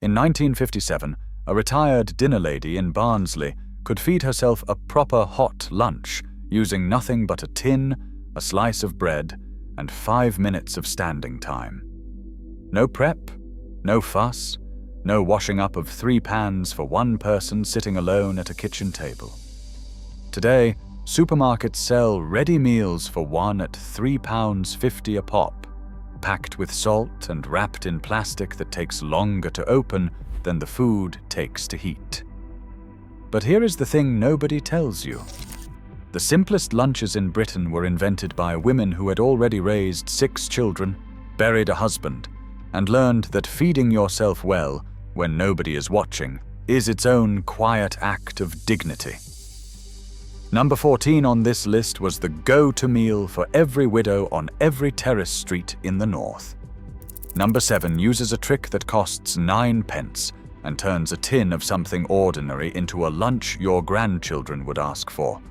In 1957, a retired dinner lady in Barnsley could feed herself a proper hot lunch using nothing but a tin, a slice of bread, and 5 minutes of standing time. No prep, no fuss, no washing up of 3 pans for one person sitting alone at a kitchen table. Today, supermarkets sell ready meals for one at £3.50 a pop, packed with salt and wrapped in plastic that takes longer to open than the food takes to heat. But here is the thing nobody tells you. The simplest lunches in Britain were invented by women who had already raised 6 children, buried a husband, and learned that feeding yourself well, when nobody is watching, is its own quiet act of dignity. Number 14 on this list was the go-to meal for every widow on every terrace street in the north. Number 7 uses a trick that costs 9 pence and turns a tin of something ordinary into a lunch your grandchildren would ask for.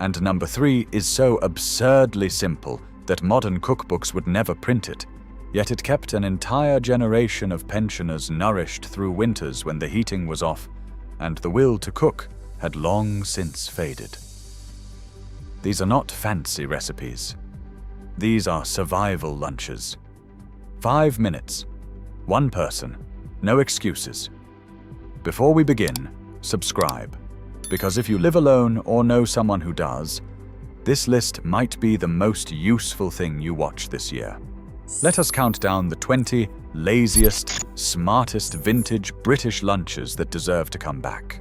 And number 3 is so absurdly simple that modern cookbooks would never print it, yet it kept an entire generation of pensioners nourished through winters when the heating was off and the will to cook had long since faded. These are not fancy recipes. These are survival lunches. 5 minutes, 1 person, no excuses. Before we begin, subscribe, because if you live alone or know someone who does, this list might be the most useful thing you watch this year. Let us count down the 20 laziest, smartest vintage British lunches that deserve to come back.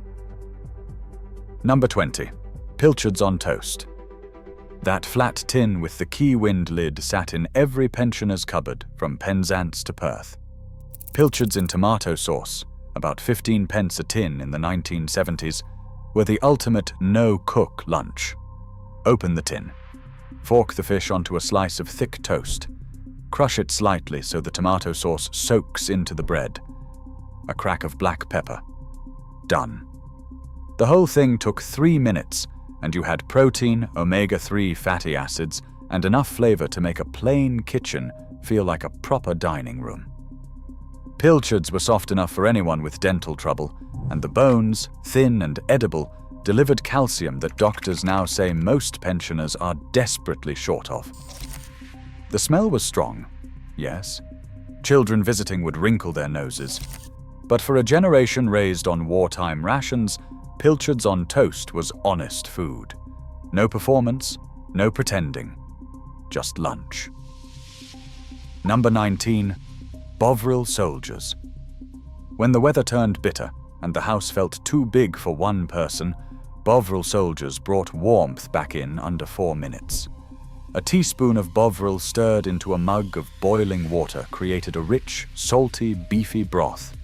Number 20. Pilchards on toast. That flat tin with the key-wind lid sat in every pensioner's cupboard from Penzance to Perth. Pilchards in tomato sauce, about 15 pence a tin in the 1970s, were the ultimate no-cook lunch. Open the tin, fork the fish onto a slice of thick toast, crush it slightly so the tomato sauce soaks into the bread, a crack of black pepper. Done. The whole thing took 3 minutes, and you had protein, omega-3 fatty acids, and enough flavor to make a plain kitchen feel like a proper dining room. Pilchards were soft enough for anyone with dental trouble, and the bones, thin and edible, delivered calcium that doctors now say most pensioners are desperately short of. The smell was strong, yes. Children visiting would wrinkle their noses. But for a generation raised on wartime rations, Pilchards on toast was honest food. No performance, no pretending. Just lunch. Number 19. Bovril soldiers. When the weather turned bitter and the house felt too big for one person, Bovril soldiers brought warmth back in under 4 minutes. A teaspoon of Bovril stirred into a mug of boiling water created a rich, salty, beefy broth.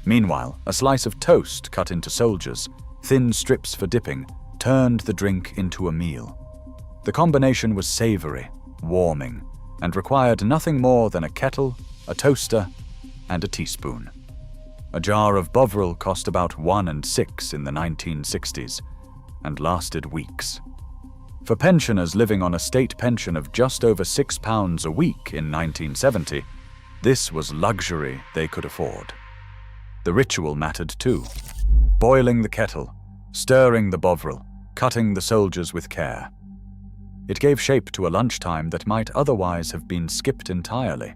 Meanwhile, a slice of toast cut into soldiers, thin strips for dipping, turned the drink into a meal. The combination was savory, warming, and required nothing more than a kettle, a toaster, and a teaspoon. A jar of Bovril cost about 1 6 in the 1960s, and lasted weeks. For pensioners living on a state pension of just over £6 a week in 1970, this was luxury they could afford. The ritual mattered too. Boiling the kettle, stirring the Bovril, cutting the soldiers with care. It gave shape to a lunchtime that might otherwise have been skipped entirely.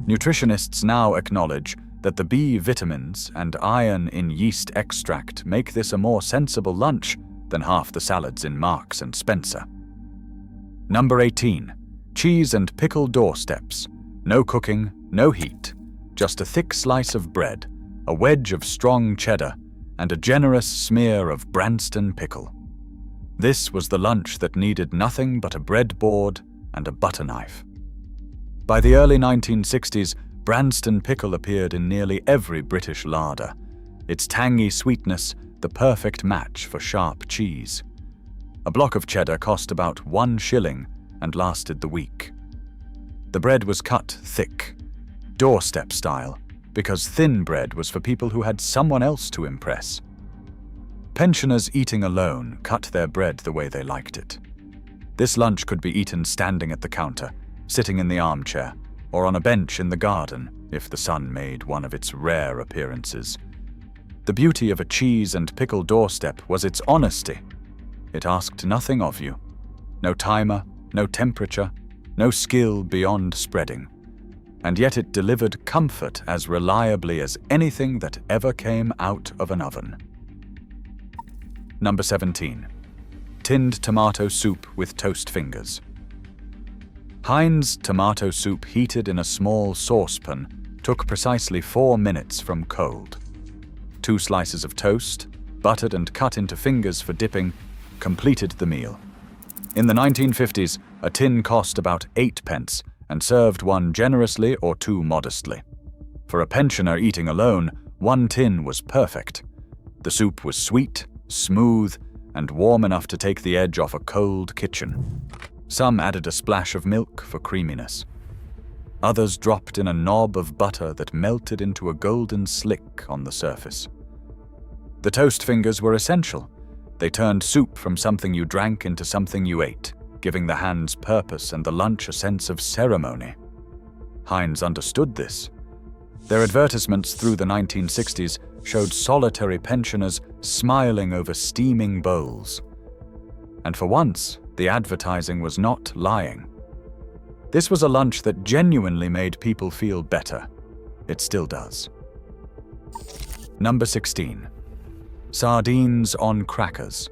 Nutritionists now acknowledge that the B vitamins and iron in yeast extract make this a more sensible lunch than half the salads in Marks and Spencer. Number 18. Cheese and pickle doorsteps. No cooking, no heat, just a thick slice of bread, a wedge of strong cheddar, and a generous smear of Branston pickle. This was the lunch that needed nothing but a breadboard and a butter knife. By the early 1960s, Branston pickle appeared in nearly every British larder, its tangy sweetness the perfect match for sharp cheese. A block of cheddar cost about 1 shilling and lasted the week. The bread was cut thick, doorstep style, because thin bread was for people who had someone else to impress. Pensioners eating alone cut their bread the way they liked it. This lunch could be eaten standing at the counter, sitting in the armchair, or on a bench in the garden, if the sun made one of its rare appearances. The beauty of a cheese and pickle doorstep was its honesty. It asked nothing of you. No timer, no temperature, no skill beyond spreading. And yet it delivered comfort as reliably as anything that ever came out of an oven. Number 17. Tinned tomato soup with toast fingers. Heinz tomato soup heated in a small saucepan took precisely 4 minutes from cold. 2 slices of toast, buttered and cut into fingers for dipping, completed the meal. In the 1950s, a tin cost about 8 pence and served one generously or too modestly. For a pensioner eating alone, 1 tin was perfect. The soup was sweet, smooth, and warm enough to take the edge off a cold kitchen. Some added a splash of milk for creaminess. Others dropped in a knob of butter that melted into a golden slick on the surface. The toast fingers were essential. They turned soup from something you drank into something you ate, giving the hands purpose and the lunch a sense of ceremony. Heinz understood this. Their advertisements through the 1960s showed solitary pensioners smiling over steaming bowls. And for once, the advertising was not lying. This was a lunch that genuinely made people feel better. It still does. Number 16. Sardines on crackers.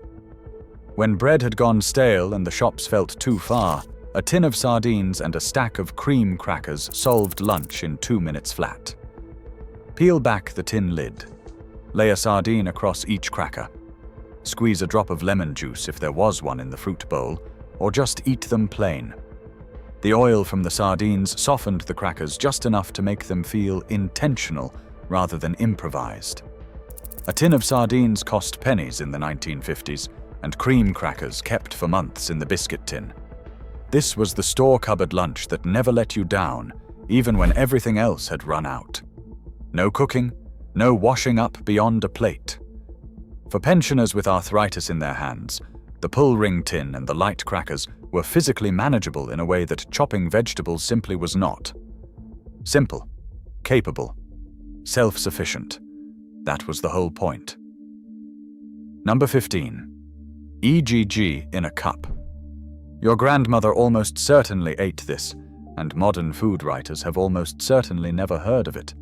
When bread had gone stale and the shops felt too far, a tin of sardines and a stack of cream crackers solved lunch in 2 minutes flat. Peel back the tin lid. Lay a sardine across each cracker. Squeeze a drop of lemon juice if there was one in the fruit bowl, or just eat them plain. The oil from the sardines softened the crackers just enough to make them feel intentional rather than improvised. A tin of sardines cost pennies in the 1950s, and cream crackers kept for months in the biscuit tin. This was the store cupboard lunch that never let you down, even when everything else had run out. No cooking, no washing up beyond a plate. For pensioners with arthritis in their hands, the pull-ring tin and the light crackers were physically manageable in a way that chopping vegetables simply was not. Simple, capable, self-sufficient. That was the whole point. Number 15. EGG in a cup. Your grandmother almost certainly ate this, and modern food writers have almost certainly never heard of it.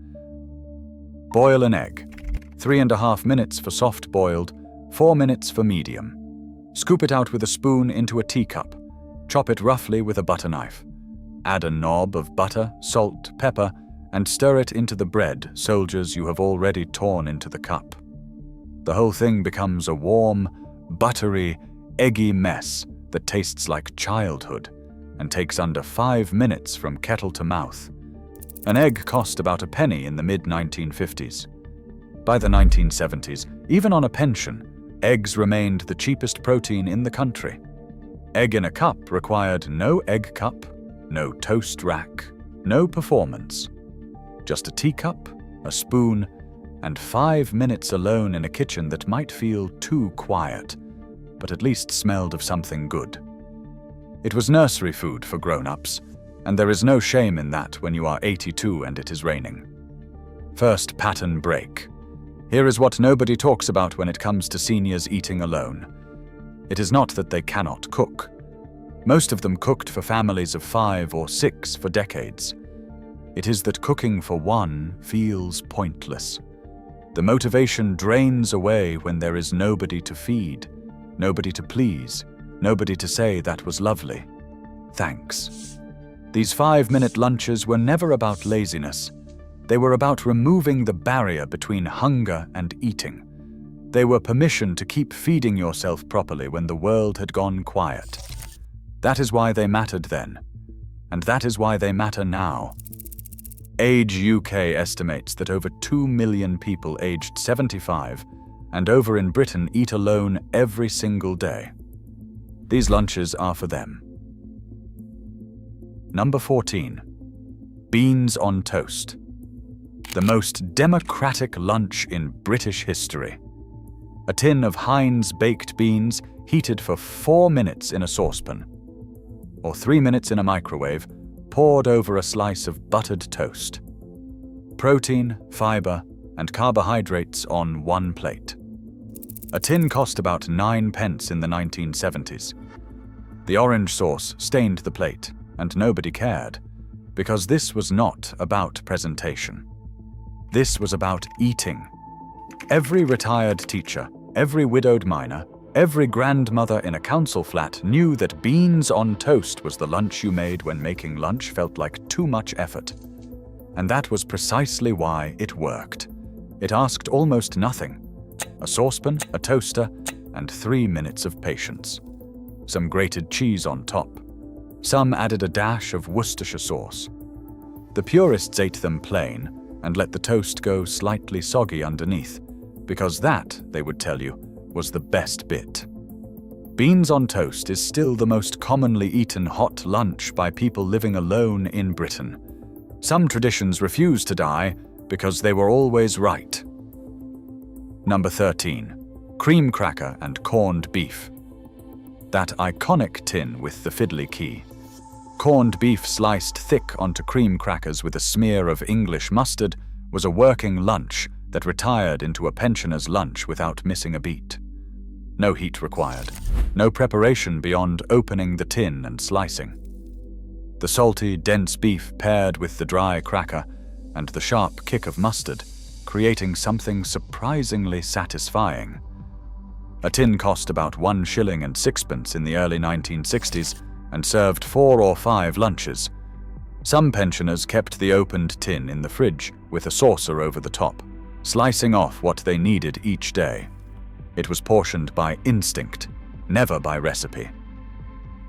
Boil an egg. 3.5 minutes for soft boiled, 4 minutes for medium. Scoop it out with a spoon into a teacup. Chop it roughly with a butter knife. Add a knob of butter, salt, pepper, and stir it into the bread soldiers you have already torn into the cup. The whole thing becomes a warm, buttery, eggy mess that tastes like childhood and takes under 5 minutes from kettle to mouth. An egg cost about a penny in the mid-1950s. By the 1970s, even on a pension, eggs remained the cheapest protein in the country. Egg in a cup required no egg cup, no toast rack, no performance. Just a teacup, a spoon, and 5 minutes alone in a kitchen that might feel too quiet, but at least smelled of something good. It was nursery food for grown-ups, and there is no shame in that when you are 82 and it is raining. First pattern break. Here is what nobody talks about when it comes to seniors eating alone. It is not that they cannot cook. Most of them cooked for families of 5 or 6 for decades. It is that cooking for one feels pointless. The motivation drains away when there is nobody to feed, nobody to please, nobody to say that was lovely. Thanks. These 5-minute lunches were never about laziness. They were about removing the barrier between hunger and eating. They were permission to keep feeding yourself properly when the world had gone quiet. That is why they mattered then, and that is why they matter now. Age UK estimates that over 2 million people aged 75 and over in Britain eat alone every single day. These lunches are for them. Number 14. Beans on toast. The most democratic lunch in British history. A tin of Heinz baked beans heated for 4 minutes in a saucepan, or 3 minutes in a microwave, poured over a slice of buttered toast. protein, fiber, and carbohydrates on one plate. A tin cost about 9 pence in the 1970s. The orange sauce stained the plate, and nobody cared, because this was not about presentation. This was about eating. Every retired teacher, every widowed miner, every grandmother in a council flat knew that beans on toast was the lunch you made when making lunch felt like too much effort. And that was precisely why it worked. It asked almost nothing. A saucepan, a toaster, and 3 minutes of patience. Some grated cheese on top. Some added a dash of Worcestershire sauce. The purists ate them plain and let the toast go slightly soggy underneath, because that, they would tell you, was the best bit. Beans on toast is still the most commonly eaten hot lunch by people living alone in Britain. Some traditions refuse to die because they were always right. Number 13. Cream cracker and corned beef. That iconic tin with the fiddly key. Corned beef sliced thick onto cream crackers with a smear of English mustard was a working lunch that retired into a pensioner's lunch without missing a beat. No heat required, no preparation beyond opening the tin and slicing. The salty, dense beef paired with the dry cracker and the sharp kick of mustard, creating something surprisingly satisfying. A tin cost about 1 shilling and sixpence in the early 1960s and served 4 or 5 lunches. Some pensioners kept the opened tin in the fridge with a saucer over the top, slicing off what they needed each day. It was portioned by instinct, never by recipe.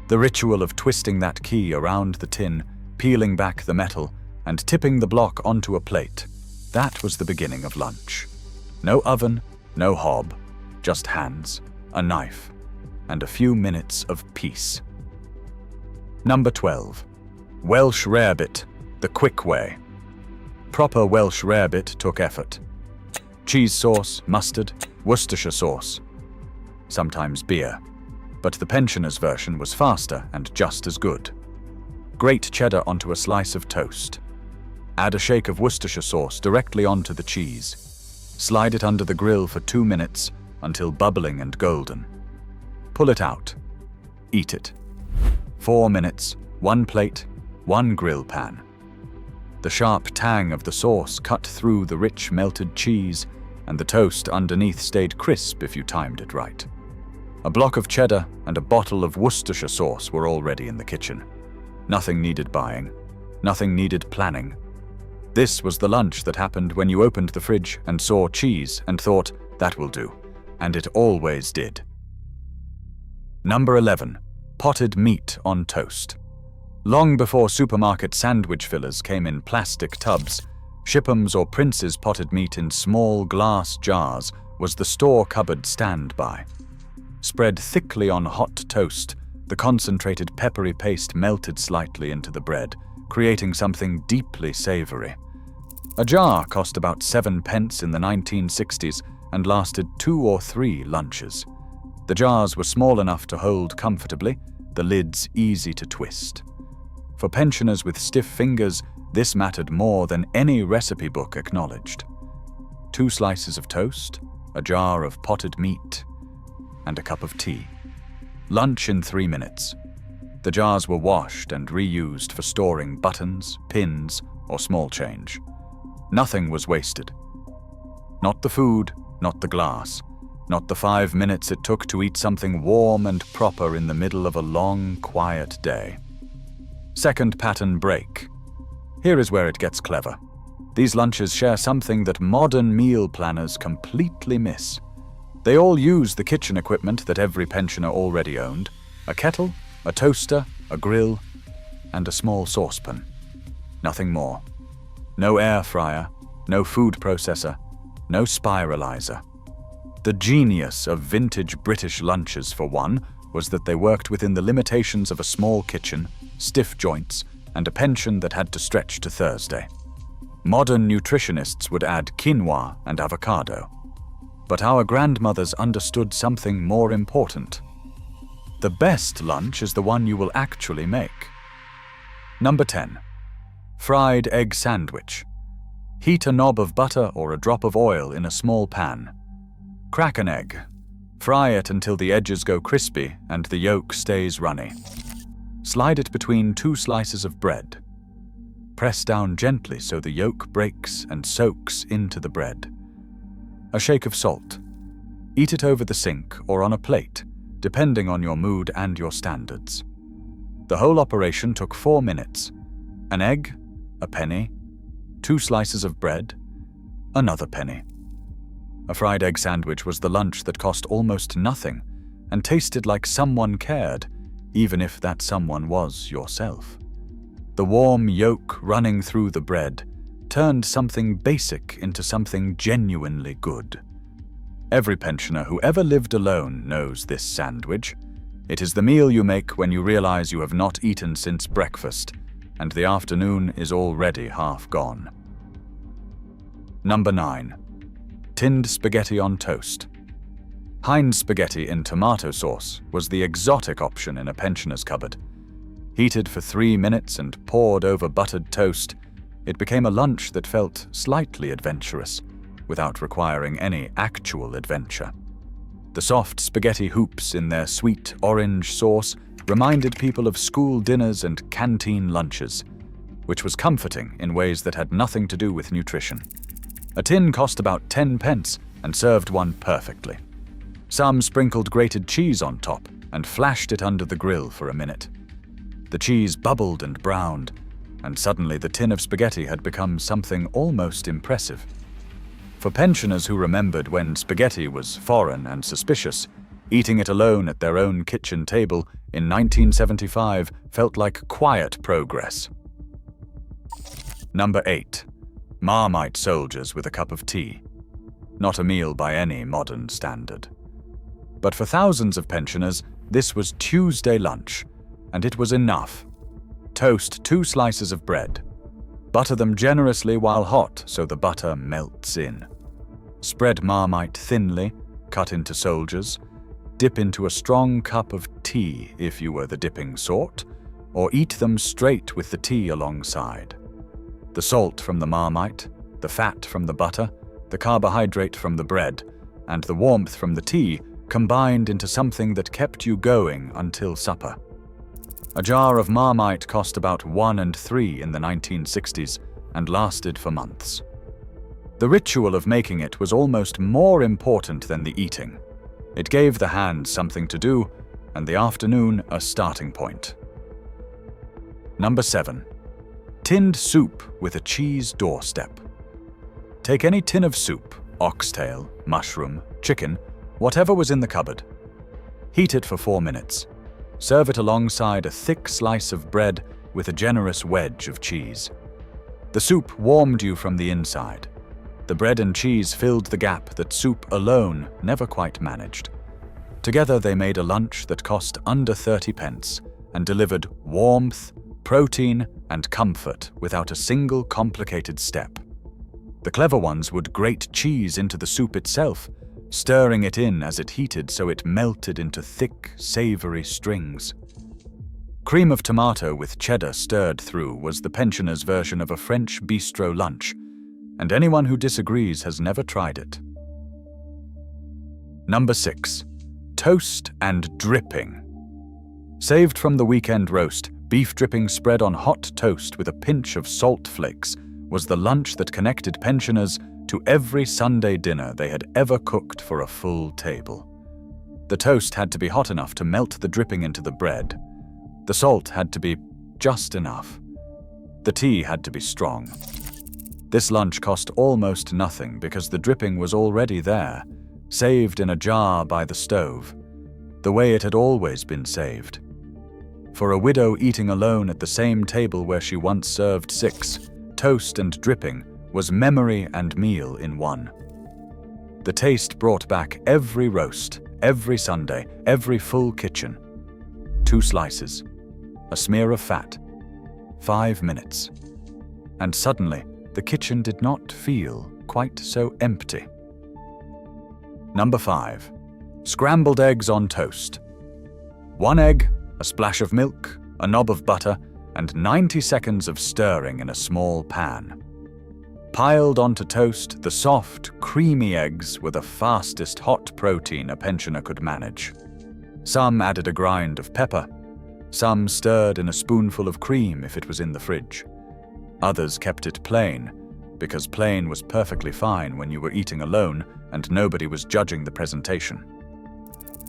The ritual of twisting that key around the tin, peeling back the metal, and tipping the block onto a plate, that was the beginning of lunch. No oven, no hob, just hands, a knife, and a few minutes of peace. Number 12. Welsh rarebit, the quick way. Proper Welsh rarebit took effort. Cheese sauce, mustard, Worcestershire sauce. Sometimes beer. But the pensioner's version was faster and just as good. Grate cheddar onto a slice of toast. Add a shake of Worcestershire sauce directly onto the cheese. Slide it under the grill for 2 minutes until bubbling and golden. Pull it out. Eat it. 4 minutes, 1 plate, 1 grill pan. The sharp tang of the sauce cut through the rich melted cheese, and the toast underneath stayed crisp if you timed it right. A block of cheddar and a bottle of Worcestershire sauce were already in the kitchen. Nothing needed buying. Nothing needed planning. This was the lunch that happened when you opened the fridge and saw cheese and thought, that will do. And it always did. Number 11. Potted meat on toast. Long before supermarket sandwich fillers came in plastic tubs, Shipham's or Prince's potted meat in small glass jars was the store cupboard standby. Spread thickly on hot toast, the concentrated peppery paste melted slightly into the bread, creating something deeply savory. A jar cost about 7 pence in the 1960s and lasted 2 or 3 lunches. The jars were small enough to hold comfortably, the lids easy to twist. For pensioners with stiff fingers, this mattered more than any recipe book acknowledged. 2 slices of toast, a jar of potted meat, and a cup of tea. Lunch in 3 minutes. The jars were washed and reused for storing buttons, pins, or small change. Nothing was wasted. Not the food, not the glass, not the 5 minutes it took to eat something warm and proper in the middle of a long, quiet day. Second pattern break. Here is where it gets clever. These lunches share something that modern meal planners completely miss. They all use the kitchen equipment that every pensioner already owned: a kettle, a toaster, a grill, and a small saucepan. Nothing more. No air fryer, no food processor, no spiralizer. The genius of vintage British lunches, for one, was that they worked within the limitations of a small kitchen, stiff joints, and a pension that had to stretch to Thursday. Modern nutritionists would add quinoa and avocado. But our grandmothers understood something more important. The best lunch is the one you will actually make. Number 10. Fried egg sandwich. Heat a knob of butter or a drop of oil in a small pan. Crack an egg. Fry it until the edges go crispy and the yolk stays runny. Slide it between 2 slices of bread. Press down gently so the yolk breaks and soaks into the bread. A shake of salt. Eat it over the sink or on a plate, depending on your mood and your standards. The whole operation took 4 minutes. An egg, a penny, 2 slices of bread, another penny. A fried egg sandwich was the lunch that cost almost nothing and tasted like someone cared, even if that someone was yourself. The warm yolk running through the bread turned something basic into something genuinely good. Every pensioner who ever lived alone knows this sandwich. It is the meal you make when you realize you have not eaten since breakfast, and the afternoon is already half gone. Number 9. Tinned spaghetti on toast. Heinz spaghetti in tomato sauce was the exotic option in a pensioner's cupboard. Heated for 3 minutes and poured over buttered toast, it became a lunch that felt slightly adventurous, without requiring any actual adventure. The soft spaghetti hoops in their sweet orange sauce reminded people of school dinners and canteen lunches, which was comforting in ways that had nothing to do with nutrition. A tin cost about 10 pence and served one perfectly. Some sprinkled grated cheese on top and flashed it under the grill for a minute. The cheese bubbled and browned, and suddenly the tin of spaghetti had become something almost impressive. For pensioners who remembered when spaghetti was foreign and suspicious, eating it alone at their own kitchen table in 1975 felt like quiet progress. Number 8. Marmite soldiers with a cup of tea. Not a meal by any modern standard. But for thousands of pensioners, this was Tuesday lunch, and it was enough. Toast 2 slices of bread. Butter them generously while hot so the butter melts in. Spread Marmite thinly, cut into soldiers. Dip into a strong cup of tea if you were the dipping sort, or eat them straight with the tea alongside. The salt from the Marmite, the fat from the butter, the carbohydrate from the bread, and the warmth from the tea combined into something that kept you going until supper. A jar of Marmite cost about 1 3 in the 1960s and lasted for months. The ritual of making it was almost more important than the eating. It gave the hands something to do, and the afternoon a starting point. Number 7. Tinned soup with a cheese doorstep. Take any tin of soup, oxtail, mushroom, chicken, whatever was in the cupboard. Heat it for 4 minutes. Serve it alongside a thick slice of bread with a generous wedge of cheese. The soup warmed you from the inside. The bread and cheese filled the gap that soup alone never quite managed. Together they made a lunch that cost under 30 pence and delivered warmth, protein, and comfort without a single complicated step. The clever ones would grate cheese into the soup itself, stirring it in as it heated so it melted into thick, savory strings. Cream of tomato with cheddar stirred through was the pensioner's version of a French bistro lunch, and anyone who disagrees has never tried it. Number 6. Toast and dripping. Saved from the weekend roast, beef dripping spread on hot toast with a pinch of salt flakes was the lunch that connected pensioners to every Sunday dinner they had ever cooked for a full table. The toast had to be hot enough to melt the dripping into the bread. The salt had to be just enough. The tea had to be strong. This lunch cost almost nothing because the dripping was already there, saved in a jar by the stove, the way it had always been saved. For a widow eating alone at the same table where she once served 6, toast and dripping was memory and meal in one. The taste brought back every roast, every Sunday, every full kitchen. 2 slices, a smear of fat, 5 minutes. And suddenly, the kitchen did not feel quite so empty. Number 5. Scrambled eggs on toast. 1 egg, a splash of milk, a knob of butter, and 90 seconds of stirring in a small pan. Piled onto toast, the soft, creamy eggs were the fastest hot protein a pensioner could manage. Some added a grind of pepper. Some stirred in a spoonful of cream if it was in the fridge. Others kept it plain, because plain was perfectly fine when you were eating alone and nobody was judging the presentation.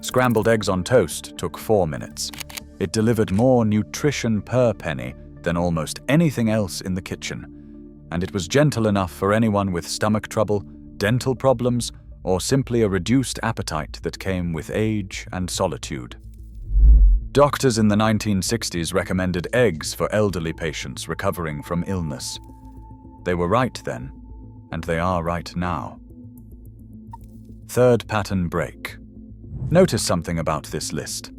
Scrambled eggs on toast took 4 minutes. It delivered more nutrition per penny than almost anything else in the kitchen, and it was gentle enough for anyone with stomach trouble, dental problems, or simply a reduced appetite that came with age and solitude. Doctors in the 1960s recommended eggs for elderly patients recovering from illness. They were right then, and they are right now. Third pattern break. Notice something about this list.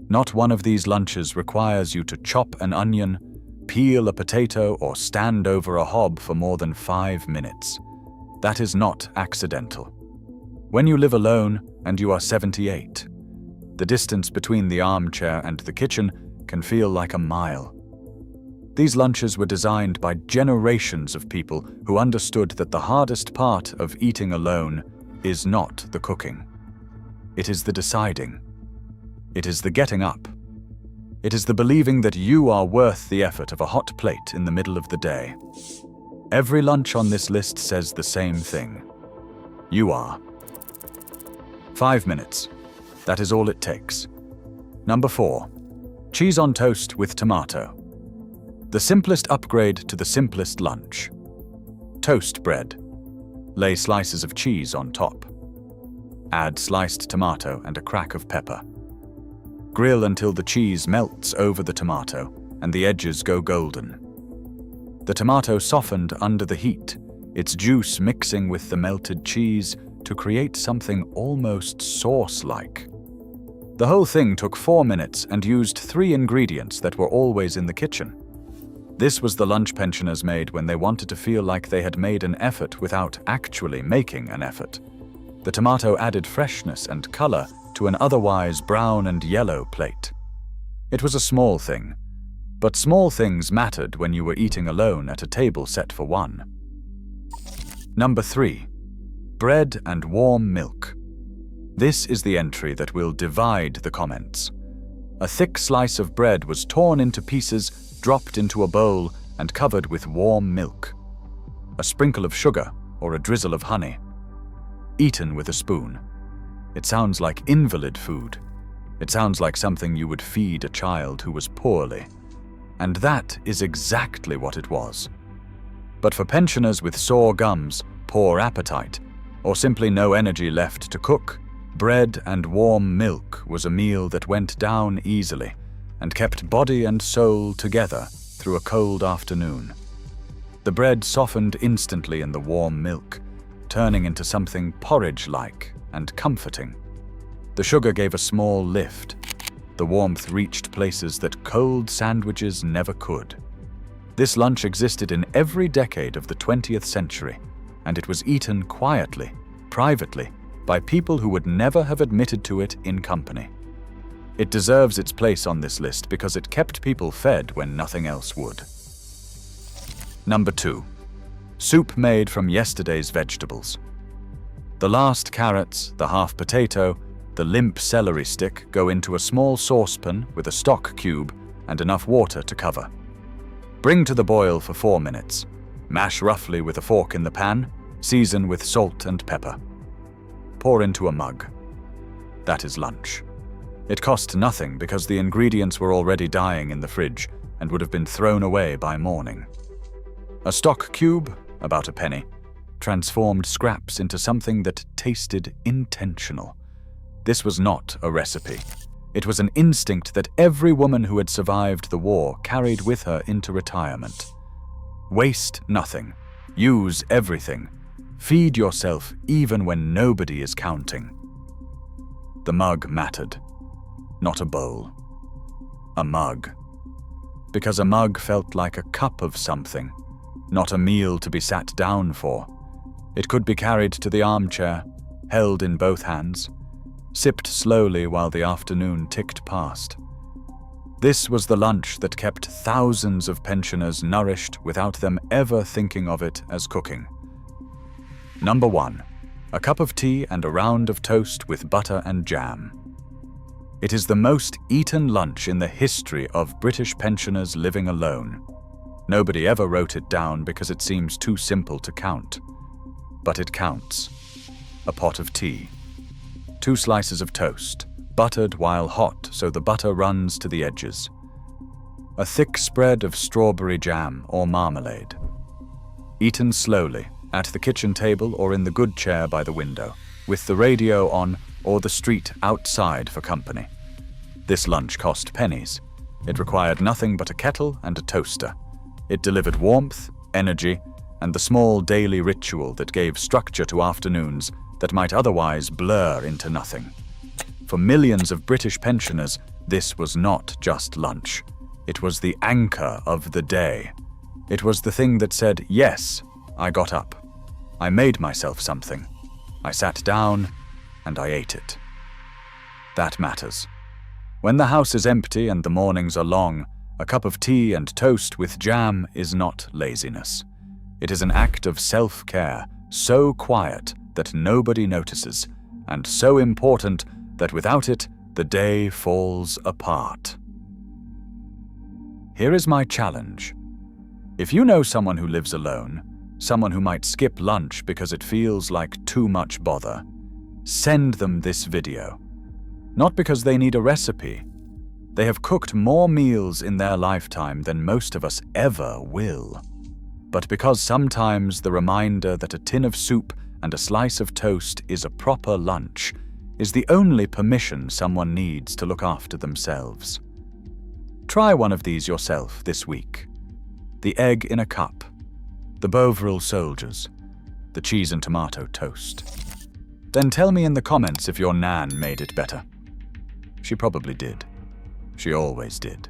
Not one of these lunches requires you to chop an onion, peel a potato, or stand over a hob for more than 5 minutes. That is not accidental. When you live alone and you are 78, the distance between the armchair and the kitchen can feel like a mile. These lunches were designed by generations of people who understood that the hardest part of eating alone is not the cooking. It is the deciding. It is the getting up. It is the believing that you are worth the effort of a hot plate in the middle of the day. Every lunch on this list says the same thing. You are. 5 minutes. That is all it takes. Number 4. Cheese on toast with tomato. The simplest upgrade to the simplest lunch. Toast bread. Lay slices of cheese on top. Add sliced tomato and a crack of pepper. Grill until the cheese melts over the tomato and the edges go golden. The tomato softened under the heat, its juice mixing with the melted cheese to create something almost sauce-like. The whole thing took 4 minutes and used 3 ingredients that were always in the kitchen. This was the lunch pensioners made when they wanted to feel like they had made an effort without actually making an effort. The tomato added freshness and color to an otherwise brown and yellow plate. It was a small thing, but small things mattered when you were eating alone at a table set for 1. Number 3. Bread and warm milk. This is the entry that will divide the comments. A thick slice of bread was torn into pieces, dropped into a bowl, and covered with warm milk. A sprinkle of sugar or a drizzle of honey. Eaten with a spoon. It sounds like invalid food. It sounds like something you would feed a child who was poorly. And that is exactly what it was. But for pensioners with sore gums, poor appetite, or simply no energy left to cook, bread and warm milk was a meal that went down easily and kept body and soul together through a cold afternoon. The bread softened instantly in the warm milk, turning into something porridge-like and comforting. The sugar gave a small lift. The warmth reached places that cold sandwiches never could. This lunch existed in every decade of the 20th century, and it was eaten quietly, privately, by people who would never have admitted to it in company. It deserves its place on this list because it kept people fed when nothing else would. Number 2. Soup made from yesterday's vegetables. The last carrots, the half potato, the limp celery stick go into a small saucepan with a stock cube and enough water to cover. Bring to the boil for 4 minutes. Mash roughly with a fork in the pan, season with salt and pepper. Pour into a mug. That is lunch. It cost nothing because the ingredients were already dying in the fridge and would have been thrown away by morning. A stock cube, about a penny, transformed scraps into something that tasted intentional. This was not a recipe. It was an instinct that every woman who had survived the war carried with her into retirement. Waste nothing. Use everything. Feed yourself even when nobody is counting. The mug mattered. Not a bowl. A mug. Because a mug felt like a cup of something, not a meal to be sat down for. It could be carried to the armchair, held in both hands, sipped slowly while the afternoon ticked past. This was the lunch that kept thousands of pensioners nourished without them ever thinking of it as cooking. Number 1. A cup of tea and a round of toast with butter and jam. It is the most eaten lunch in the history of British pensioners living alone. Nobody ever wrote it down because it seems too simple to count. But it counts. A pot of tea. 2 slices of toast, buttered while hot so the butter runs to the edges. A thick spread of strawberry jam or marmalade. Eaten slowly, at the kitchen table or in the good chair by the window, with the radio on or the street outside for company. This lunch cost pennies. It required nothing but a kettle and a toaster. It delivered warmth, energy, and the small daily ritual that gave structure to afternoons that might otherwise blur into nothing. For millions of British pensioners, this was not just lunch. It was the anchor of the day. It was the thing that said, yes, I got up. I made myself something. I sat down and I ate it. That matters. When the house is empty and the mornings are long, a cup of tea and toast with jam is not laziness. It is an act of self-care, so quiet that nobody notices, and so important that without it, the day falls apart. Here is my challenge. If you know someone who lives alone, someone who might skip lunch because it feels like too much bother, send them this video. Not because they need a recipe. They have cooked more meals in their lifetime than most of us ever will. But because sometimes the reminder that a tin of soup and a slice of toast is a proper lunch is the only permission someone needs to look after themselves. Try one of these yourself this week. The egg in a cup, the Bovril soldiers, the cheese and tomato toast. Then tell me in the comments if your Nan made it better. She probably did. She always did.